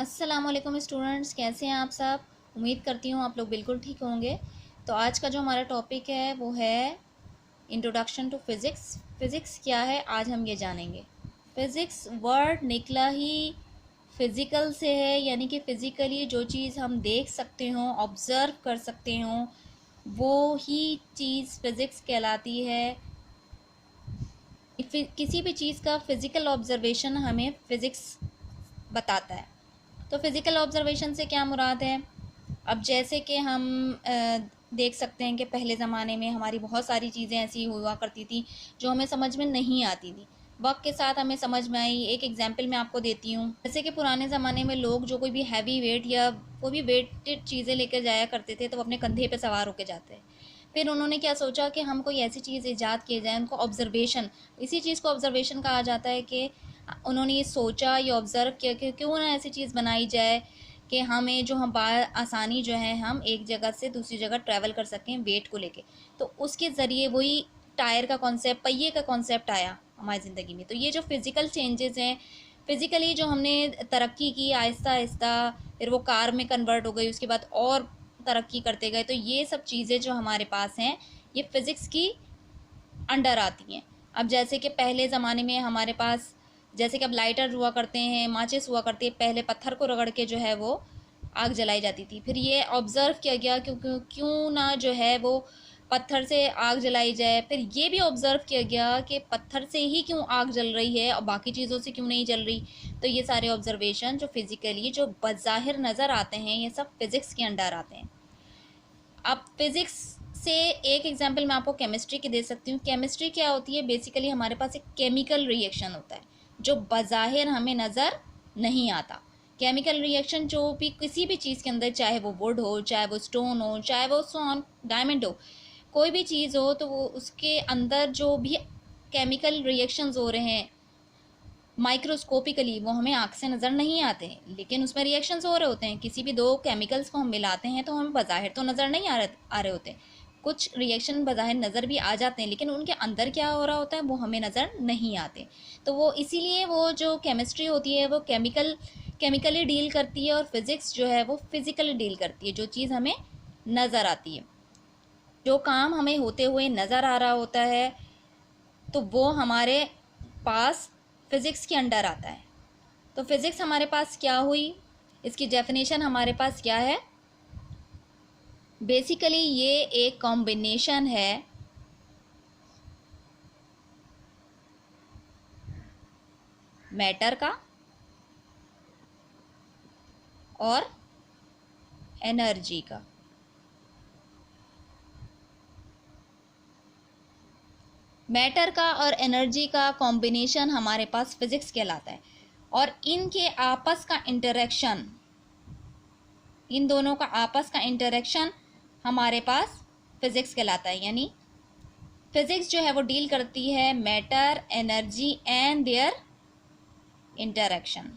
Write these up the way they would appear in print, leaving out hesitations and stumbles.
अस्सलाम वालेकुम स्टूडेंट्स, कैसे हैं आप सब। उम्मीद करती हूँ आप लोग बिल्कुल ठीक होंगे। तो आज का जो हमारा टॉपिक है वो है इंट्रोडक्शन टू फ़िज़िक्स। फ़िज़िक्स क्या है आज हम ये जानेंगे। फ़िज़िक्स वर्ड निकला ही फ़िज़िकल से है, यानी कि फ़िज़िकली जो चीज़ हम देख सकते हों, ऑब्ज़र्व कर सकते हों, वो ही चीज़ फ़िज़िक्स कहलाती है। किसी भी चीज़ का फ़िज़िकल ऑब्ज़र्वेशन हमें फ़िज़िक्स बताता है। तो फिज़िकल ऑब्जर्वेशन से क्या मुराद है। अब जैसे कि हम देख सकते हैं कि पहले ज़माने में हमारी बहुत सारी चीज़ें ऐसी हुआ करती थी जो हमें समझ में नहीं आती थी, वक्त के साथ हमें समझ में आई। एक एग्जांपल मैं आपको देती हूँ। जैसे कि पुराने ज़माने में लोग जो कोई भी हैवी वेट या कोई भी वेटेड चीज़ें लेकर जाया करते थे तो वो अपने कंधे पे सवार होकर जाते हैं। फिर उन्होंने क्या सोचा कि हम कोई ऐसी चीज़ ईजाद किए जाए, उनको ऑब्जर्वेशन, इसी चीज़ को ऑब्जर्वेशन कहा जाता है कि उन्होंने ये सोचा, ये ऑब्ज़र्व किया कि क्यों ना ऐसी चीज़ बनाई जाए कि हमें जो हम आसानी जो है हम एक जगह से दूसरी जगह ट्रैवल कर सकें वेट को लेके। तो उसके ज़रिए वही टायर का कॉन्सेप्ट, पहिए का कॉन्सेप्ट आया हमारी ज़िंदगी में। तो ये जो फिज़िकल चेंजेस हैं, फिज़िकली जो हमने तरक्की की आहिस्ता आहिस्ता, फिर वो कार में कन्वर्ट हो गई, उसके बाद और तरक्की करते गए। तो ये सब चीज़ें जो हमारे पास हैं ये फ़िज़िक्स की अंडर आती हैं। अब जैसे कि पहले ज़माने में हमारे पास, जैसे कि अब लाइटर हुआ करते हैं, माचिस हुआ करती है, पहले पत्थर को रगड़ के जो है वो आग जलाई जाती थी। फिर ये ऑब्ज़र्व किया गया क्यों ना जो है वो पत्थर से आग जलाई जाए। फिर ये भी ऑब्ज़र्व किया गया कि पत्थर से ही क्यों आग जल रही है और बाकी चीज़ों से क्यों नहीं जल रही। तो ये सारे ऑब्ज़र्वेशन जो फिज़िकली जो बज़ाहिर नज़र आते हैं ये सब फिज़िक्स के अंडर आते हैं। अब फिज़िक्स से एक एग्जांपल मैं आपको केमिस्ट्री की दे सकती हूँ। केमिस्ट्री क्या होती है, बेसिकली हमारे पास एक केमिकल रिएक्शन होता है जो बज़ाहिर हमें नज़र नहीं आता। केमिकल रिएक्शन जो भी किसी भी चीज़ के अंदर, चाहे वो वुड हो, चाहे वो स्टोन हो, चाहे वो सोन डायमंड हो, कोई भी चीज़ हो, तो वो उसके अंदर जो भी केमिकल रिएक्शंस हो रहे हैं माइक्रोस्कोपिकली वो हमें आँख से नज़र नहीं आते हैं, लेकिन उसमें रिएक्शंस हो रहे होते हैं। किसी भी दो केमिकल्स को हम मिलाते हैं तो हमें बज़ाहिर तो नज़र नहीं आ रहे होते। कुछ रिएक्शन बज़ाहिर नज़र भी आ जाते हैं, लेकिन उनके अंदर क्या हो रहा होता है वो हमें नज़र नहीं आते। तो वो इसीलिए वो जो केमिस्ट्री होती है वो केमिकली डील करती है, और फिज़िक्स जो है वो फिज़िकली डील करती है, जो चीज़ हमें नज़र आती है। जो काम हमें होते हुए नज़र आ रहा होता है तो वो हमारे पास फिज़िक्स के अंडर आता है। तो फिज़िक्स हमारे पास क्या हुई, इसकी डेफिनेशन हमारे पास क्या है। बेसिकली ये एक कॉम्बिनेशन है मैटर का और एनर्जी का। मैटर का और एनर्जी का कॉम्बिनेशन हमारे पास फिज़िक्स कहलाता है, और इनके आपस का इंटरेक्शन, इन दोनों का आपस का इंटरेक्शन हमारे पास फिज़िक्स कहलाता है। यानी फिज़िक्स जो है वो डील करती है matter, energy and there interaction.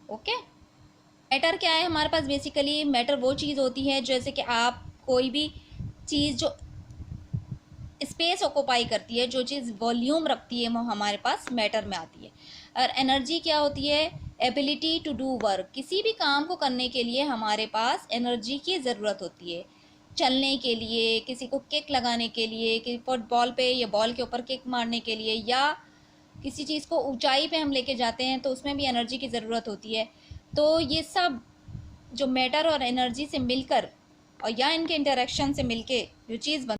Okay, matter क्या है हमारे पास। बेसिकली मैटर वो चीज़ होती है जैसे कि आप कोई भी चीज़ जो स्पेस ऑक्यूपाई करती है, जो चीज़ वॉल्यूम रखती है, वो हमारे पास मैटर में आती है। और एनर्जी क्या होती है, एबिलिटी टू डू वर्क। किसी भी काम को करने के लिए हमारे पास एनर्जी की ज़रूरत होती है। चलने के लिए, किसी को किक लगाने के लिए, कि फुटबॉल पे या बॉल के ऊपर किक मारने के लिए, या किसी चीज़ को ऊंचाई पे हम लेके जाते हैं तो उसमें भी एनर्जी की ज़रूरत होती है। तो ये सब जो मैटर और एनर्जी से मिलकर और या इनके इंटरेक्शन से मिलके जो चीज़